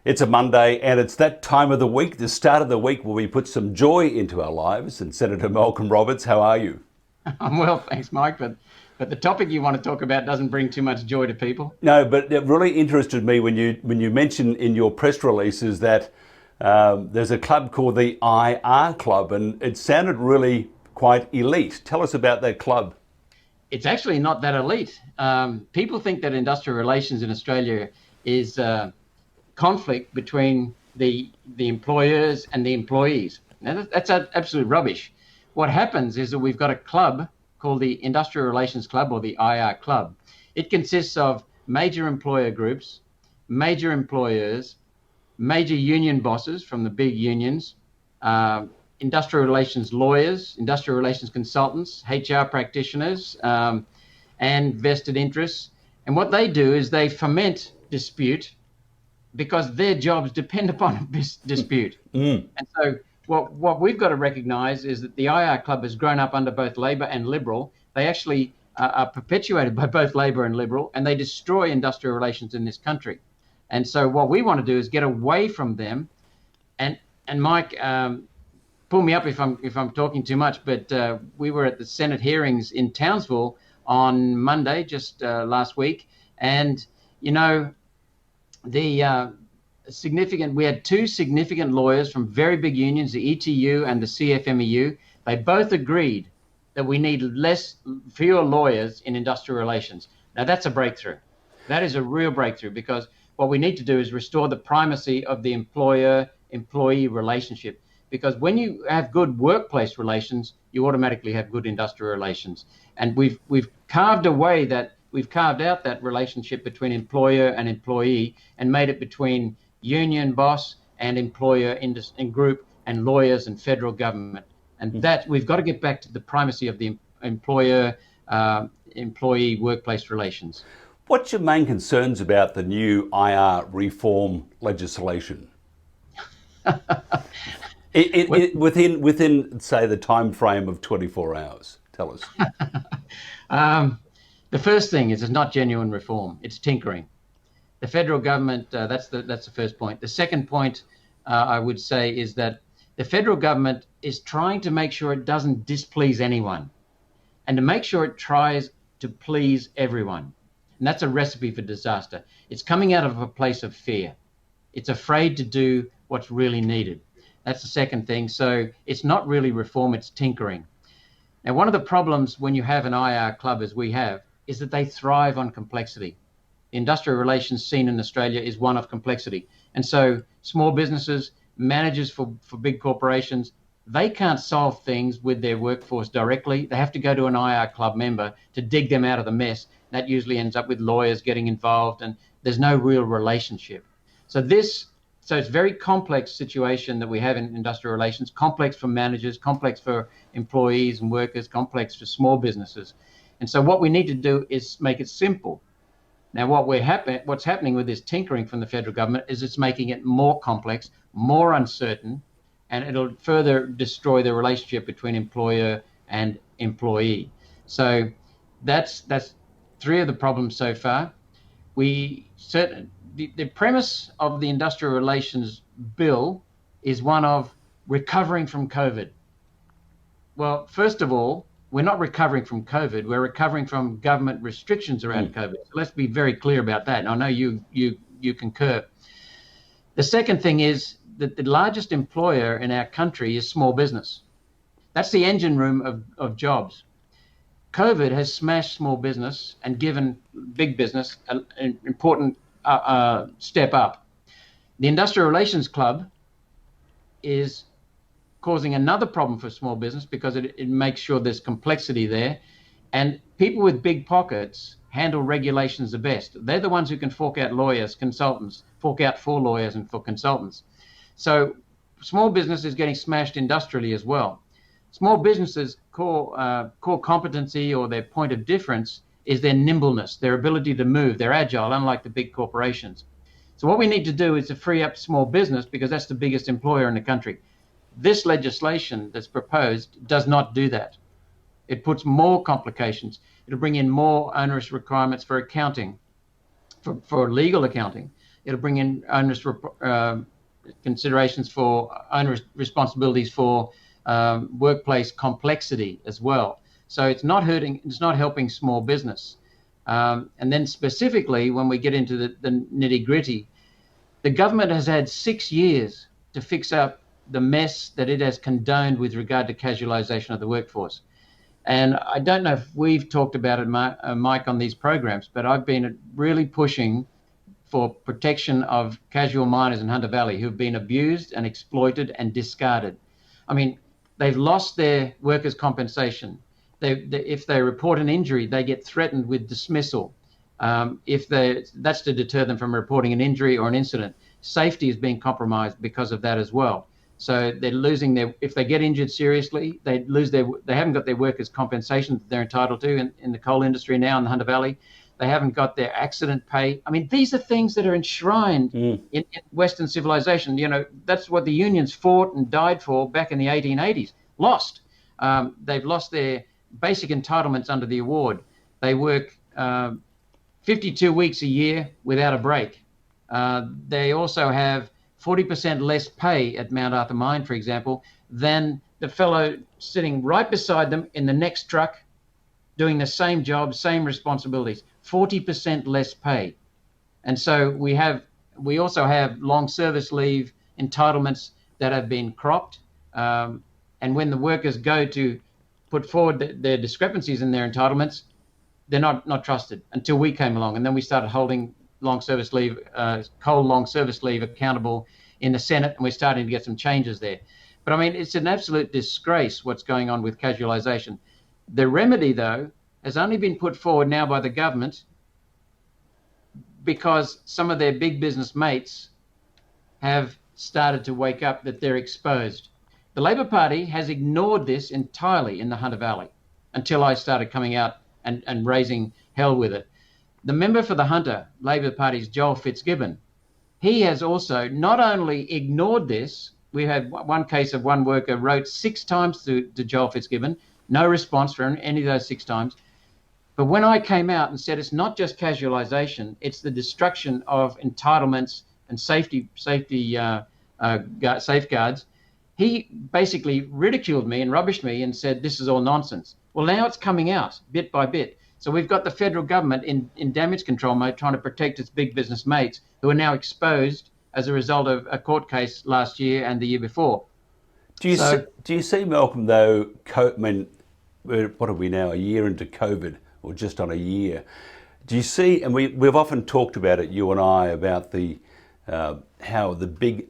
It's a Monday and it's that time of the week, the start of the week where we put some joy into our lives. And Senator Malcolm Roberts, how are you? I'm well, thanks, Mike. But the topic you want to talk about doesn't bring too much joy to people. No, but it really interested me when you mentioned in your press releases that there's a club called the IR Club, and it sounded really quite elite. Tell us about that club. It's actually not that elite. People think that industrial relations in Australia is conflict between the employers and the employees. Now, that's absolute rubbish. What happens is that we've got a club called the Industrial Relations Club, or the IR Club. It consists of major employer groups, major employers, major union bosses from the big unions, uh, industrial relations lawyers, industrial relations consultants, HR practitioners, and vested interests. And what they do is they foment dispute because their jobs depend upon a dispute. Mm. And so what we've got to recognise is that the IR Club has grown up under both Labor and Liberal. They actually are perpetuated by both Labor and Liberal, and they destroy industrial relations in this country. And so what we want to do is get away from them. And Mike, pull me up if I'm talking too much. But we were at the Senate hearings in Townsville on Monday, just last week, and you know the significant. We had two significant lawyers from very big unions, the ETU and the CFMEU. They both agreed that we need fewer lawyers in industrial relations. Now that's a breakthrough. That is a real breakthrough, because what we need to do is restore the primacy of the employer-employee relationship. Because when you have good workplace relations, you automatically have good industrial relations. And we've carved out that relationship between employer and employee, and made it between union boss and employer in group, and lawyers and federal government. And that we've got to get back to the primacy of the employer employee workplace relations. What's your main concerns about the new IR reform legislation? Within say the time frame of 24 hours. Tell us. The first thing is it's not genuine reform; it's tinkering. The federal government, that's the first point. The second point, I would say, is that the federal government is trying to make sure it doesn't displease anyone, and to make sure it tries to please everyone. And that's a recipe for disaster. It's coming out of a place of fear. It's afraid to do what's really needed. That's the second thing. So it's not really reform, it's tinkering. Now, one of the problems when you have an IR club, as we have, is that they thrive on complexity. The industrial relations scene in Australia is one of complexity. And so small businesses, managers for big corporations, they can't solve things with their workforce directly. They have to go to an IR club member to dig them out of the mess. That usually ends up with lawyers getting involved, and there's no real relationship. So it's a very complex situation that we have in industrial relations, complex for managers, complex for employees and workers, complex for small businesses. And so what we need to do is make it simple. Now, what's happening with this tinkering from the federal government is it's making it more complex, more uncertain, and it'll further destroy the relationship between employer and employee. So that's three of the problems so far. The premise of the industrial relations bill is one of recovering from COVID. Well, first of all, we're not recovering from COVID. We're recovering from government restrictions around COVID. So let's be very clear about that. And I know you concur. The second thing is that the largest employer in our country is small business. That's the engine room of jobs. COVID has smashed small business and given big business an important step up. The Industrial Relations Club is causing another problem for small business because it makes sure there's complexity there. And people with big pockets handle regulations the best. They're the ones who can fork out lawyers, consultants, fork out for lawyers and for consultants. So small business is getting smashed industrially as well. Small businesses' core competency, or their point of difference, is their nimbleness, their ability to move. They're agile, unlike the big corporations. So what we need to do is to free up small business, because that's the biggest employer in the country. This legislation that's proposed does not do that. It puts more complications. It'll bring in more onerous requirements for accounting, for legal accounting. It'll bring in onerous considerations for onerous responsibilities for workplace complexity as well. So it's not helping small business. And then specifically, when we get into the nitty gritty, the government has had 6 years to fix up the mess that it has condoned with regard to casualisation of the workforce. And I don't know if we've talked about it, Mike, on these programs, but I've been really pushing for protection of casual miners in Hunter Valley who've been abused and exploited and discarded. I mean, they've lost their workers' compensation. If they report an injury, they get threatened with dismissal. That's to deter them from reporting an injury or an incident. Safety is being compromised because of that as well. So they're losing if they get injured seriously, they haven't got their workers' compensation that they're entitled to in the coal industry now in the Hunter Valley. They haven't got their accident pay. I mean, these are things that are enshrined in Western civilization. You know, that's what the unions fought and died for back in the 1880s. Lost. They've lost their basic entitlements under the award. They work 52 weeks a year without a break. They also have 40% less pay at Mount Arthur Mine, for example, than the fellow sitting right beside them in the next truck doing the same job, same responsibilities, 40% less pay. And so we also have long service leave entitlements that have been cropped. And when the workers go to put forward their discrepancies in their entitlements, they're not trusted until we came along. And then we started holding long service leave, coal long service leave accountable in the Senate, and we're starting to get some changes there. But I mean, it's an absolute disgrace what's going on with casualisation. The remedy, though, has only been put forward now by the government because some of their big business mates have started to wake up that they're exposed. The Labor Party has ignored this entirely in the Hunter Valley until I started coming out and raising hell with it. The member for the Hunter Labor Party's Joel Fitzgibbon, he has also not only ignored this. We had one case of one worker wrote 6 times to Joel Fitzgibbon, no response for any of those 6 times. But when I came out and said it's not just casualisation, it's the destruction of entitlements and safety safeguards, he basically ridiculed me and rubbished me and said this is all nonsense. Well, now it's coming out bit by bit. So we've got the federal government in damage control mode trying to protect its big business mates who are now exposed as a result of a court case last year and the year before. Do you see, Malcolm, though, I mean, what are we now, a year into COVID, or just on a year? Do you see, and we've often talked about it, you and I, about how the big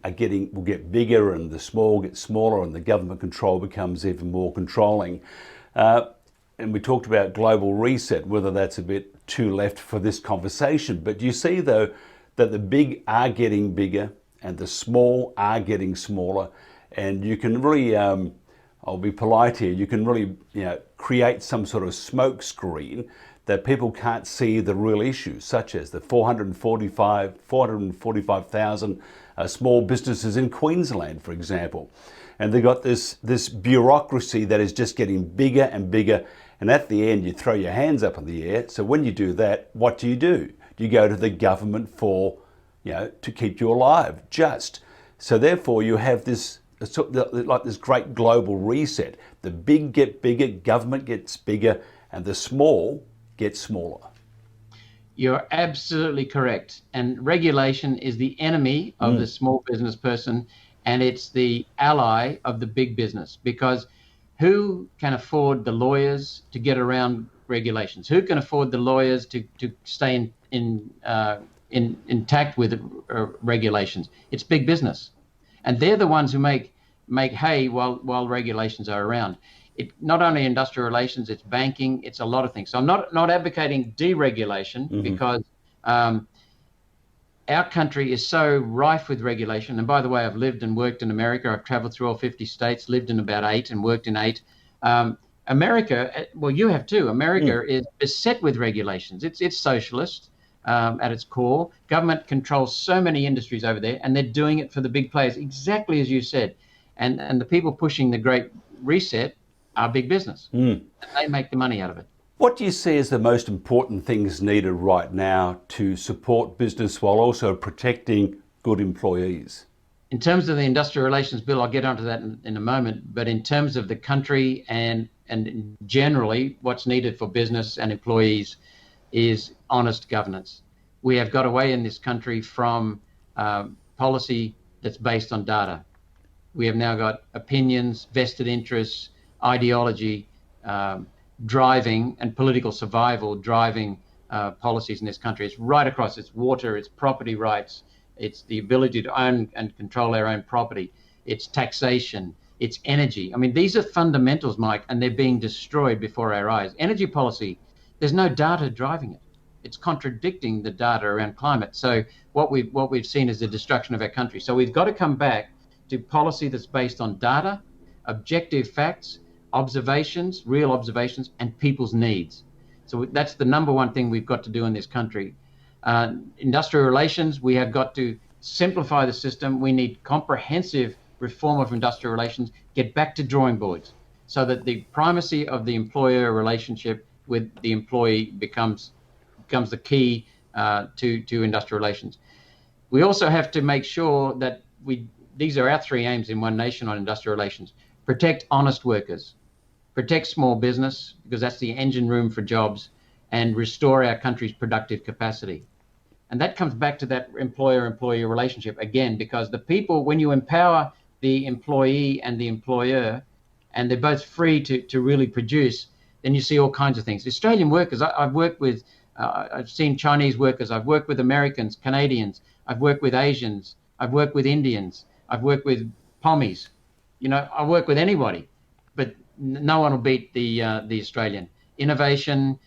will get bigger and the small get smaller and the government control becomes even more controlling. And we talked about global reset, whether that's a bit too left for this conversation. But do you see, though, that the big are getting bigger and the small are getting smaller? And you can really, I'll be polite here, you can really create some sort of smoke screen that people can't see the real issues, such as the 445,000 small businesses in Queensland, for example. And they've got this bureaucracy that is just getting bigger and bigger. And at the end, you throw your hands up in the air. So when you do that, what do? You go to the government for, to keep you alive, just. So therefore, you have this, like this great global reset. The big get bigger, government gets bigger, and the small get smaller. You're absolutely correct. And regulation is the enemy of the small business person, and it's the ally of the big business, because who can afford the lawyers to get around regulations? Who can afford the lawyers to stay intact with regulations? It's big business, and they're the ones who make hay while regulations are around. It not only industrial relations, it's banking, it's a lot of things. So I'm not advocating deregulation because our country is so rife with regulation. And by the way, I've lived and worked in America. I've traveled through all 50 states, lived in about 8 and worked in 8. America, well, you have too. America is beset with regulations. It's socialist at its core. Government controls so many industries over there, and they're doing it for the big players, exactly as you said. And the people pushing the Great Reset are big business. And they make the money out of it. What do you see as the most important things needed right now to support business while also protecting good employees? In terms of the industrial relations bill, I'll get onto that in a moment. But in terms of the country and generally what's needed for business and employees is honest governance. We have got away in this country from policy that's based on data. We have now got opinions, vested interests, ideology driving, and political survival driving policies in this country. It's right across. It's water, it's property rights, it's the ability to own and control our own property, it's taxation, it's energy. I mean, these are fundamentals, Mike, and they're being destroyed before our eyes. Energy policy, there's no data driving it. It's contradicting the data around climate. So what we've seen is the destruction of our country. So we've got to come back to policy that's based on data, objective facts, observations, real observations, and people's needs. So that's the number one thing we've got to do in this country. Industrial relations, we have got to simplify the system. We need comprehensive reform of industrial relations, get back to drawing boards so that the primacy of the employer relationship with the employee becomes the key to industrial relations. We also have to make sure that these are our three aims in One Nation on industrial relations: protect honest workers, protect small business, because that's the engine room for jobs, and restore our country's productive capacity. And that comes back to that employer-employee relationship again, because the people, when you empower the employee and the employer, and they're both free to really produce, then you see all kinds of things. Australian workers, I've worked with, I've seen Chinese workers, I've worked with Americans, Canadians, I've worked with Asians, I've worked with Indians, I've worked with Pommies. You know, I work with anybody, but no one will beat the Australian innovation,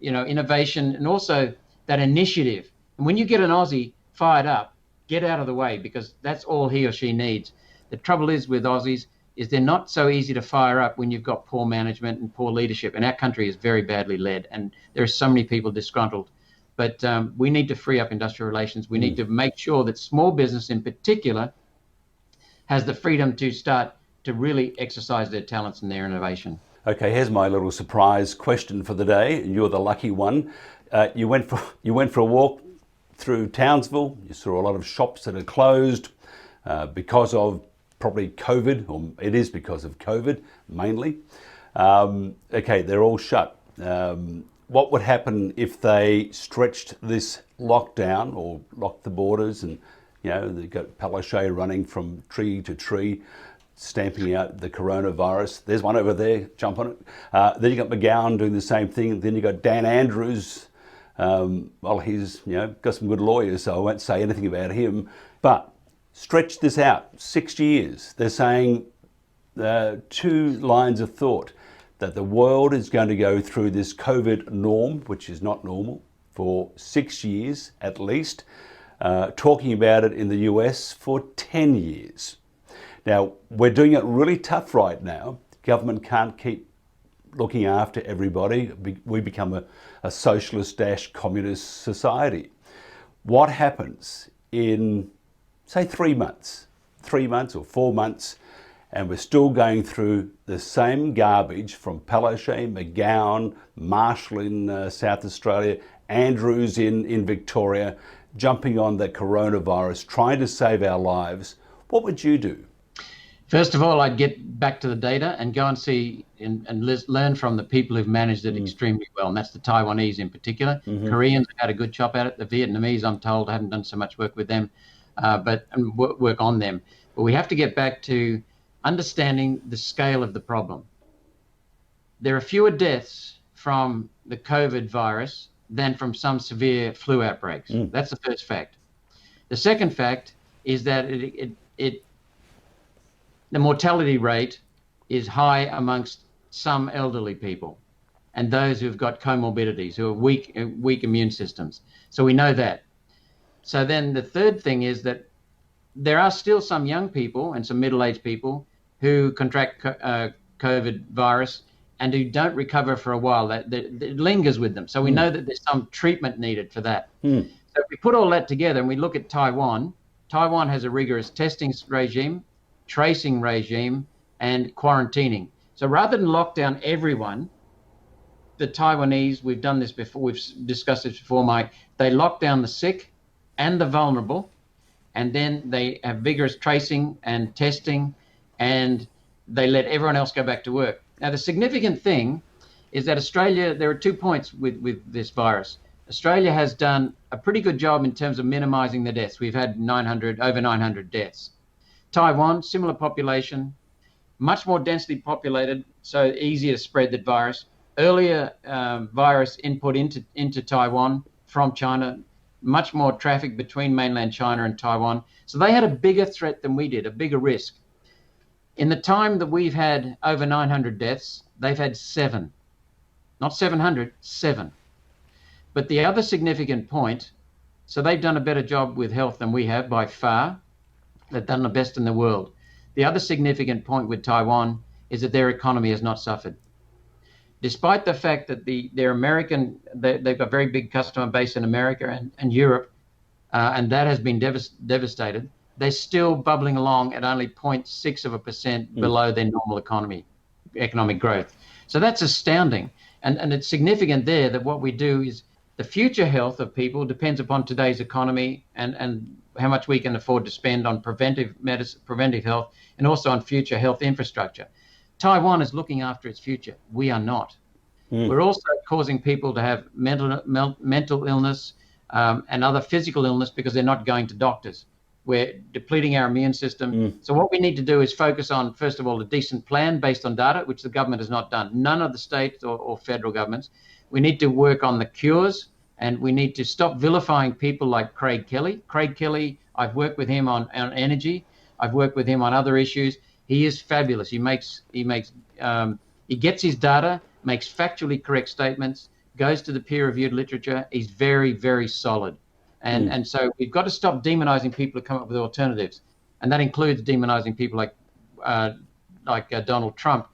innovation, and also that initiative. And when you get an Aussie fired up, get out of the way, because that's all he or she needs. The trouble is with Aussies is they're not so easy to fire up when you've got poor management and poor leadership. And our country is very badly led, and there are so many people disgruntled. But we need to free up industrial relations. We need to make sure that small business in particular has the freedom to start to really exercise their talents and their innovation. Okay, here's my little surprise question for the day, and you're the lucky one. You went for a walk through Townsville. You saw a lot of shops that are closed because of probably COVID, or it is because of COVID mainly. Okay, they're all shut. What would happen if they stretched this lockdown or locked the borders, and they've got Palaszczuk running from tree to tree, stamping out the coronavirus. There's one over there, jump on it. Then you got McGowan doing the same thing. Then you got Dan Andrews. Well, he's got some good lawyers, so I won't say anything about him. But stretch this out, 6 years. They're saying two lines of thought: that the world is going to go through this COVID norm, which is not normal, for 6 years at least. Talking about it in the US for 10 years. Now, we're doing it really tough right now. Government can't keep looking after everybody. We become a socialist-communist society. What happens in, say, 3 months or 4 months, and we're still going through the same garbage from Palaszczuk, McGowan, Marshall in South Australia, Andrews in Victoria, jumping on the coronavirus, trying to save our lives? What would you do? First of all, I'd get back to the data and go and see and learn from the people who've managed it extremely well. And that's the Taiwanese in particular. Koreans have had a good chop at it. The Vietnamese, I'm told, I haven't done so much work with them, but work on them. But we have to get back to understanding the scale of the problem. There are fewer deaths from the COVID virus than from some severe flu outbreaks. That's the first fact. The second fact is that the mortality rate is high amongst some elderly people and those who've got comorbidities, who are weak immune systems. So we know that. So then the third thing is that there are still some young people and some middle-aged people who contract COVID virus and who don't recover for a while. That it lingers with them. So we know that there's some treatment needed for that. So if we put all that together and we look at Taiwan has a rigorous testing regime, tracing regime, and quarantining. So rather than lock down everyone, the Taiwanese, we've done this before, we've discussed this before, Mike, they lock down the sick and the vulnerable, and then they have vigorous tracing and testing, and they let everyone else go back to work. Now, the significant thing is that Australia, there are 2 points with this virus. Australia has done a pretty good job in terms of minimizing the deaths. We've had over 900 deaths. Taiwan, similar population, much more densely populated, so easier to spread the virus. Earlier virus input into Taiwan from China, much more traffic between mainland China and Taiwan. So they had a bigger threat than we did, a bigger risk. In the time that we've had over 900 deaths, they've had 7. Not 700, 7. But the other significant point, so they've done a better job with health than we have by far. They've done the best in the world. The other significant point with Taiwan is that their economy has not suffered. Despite the fact that they're American, they've got a very big customer base in America and Europe, and that has been devastated, they're still bubbling along at only 0.6% below their normal economic growth. So that's astounding. And it's significant there that what we do is the future health of people depends upon today's economy and how much we can afford to spend on preventive medicine, preventive health, and also on future health infrastructure. Taiwan is looking after its future. We are not. We're also causing people to have mental illness and other physical illness because they're not going to doctors. We're depleting our immune system. So what we need to do is focus on, first of all, a decent plan based on data, which the government has not done. None of the states or federal governments. We need to work on the cures, and we need to stop vilifying people like Craig Kelly. Craig Kelly, I've worked with him on energy. I've worked with him on other issues. He is fabulous. He gets his data, makes factually correct statements, goes to the peer-reviewed literature. He's very, very solid. And so we've got to stop demonizing people who come up with alternatives. And that includes demonizing people like Donald Trump.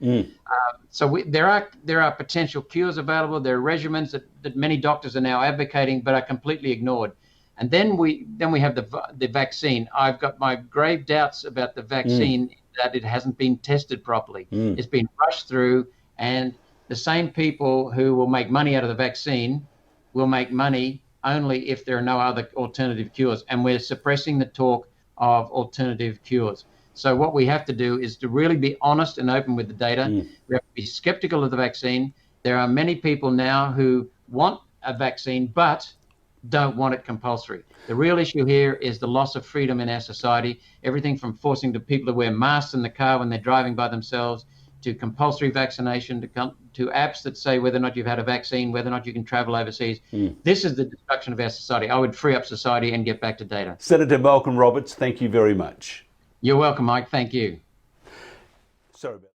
So there are potential cures available. There are regimens that many doctors are now advocating, but are completely ignored. And then we have the vaccine. I've got my grave doubts about the vaccine that it hasn't been tested properly. It's been rushed through, and the same people who will make money out of the vaccine will make money only if there are no other alternative cures. And we're suppressing the talk of alternative cures. So what we have to do is to really be honest and open with the data. We have to be skeptical of the vaccine. There are many people now who want a vaccine but don't want it compulsory. The real issue here is the loss of freedom in our society, everything from forcing the people to wear masks in the car when they're driving by themselves, to compulsory vaccination, to apps that say whether or not you've had a vaccine, whether or not you can travel overseas. This is the destruction of our society. I would free up society and get back to data. Senator Malcolm Roberts, thank you very much. You're welcome, Mike. Thank you. Sorry about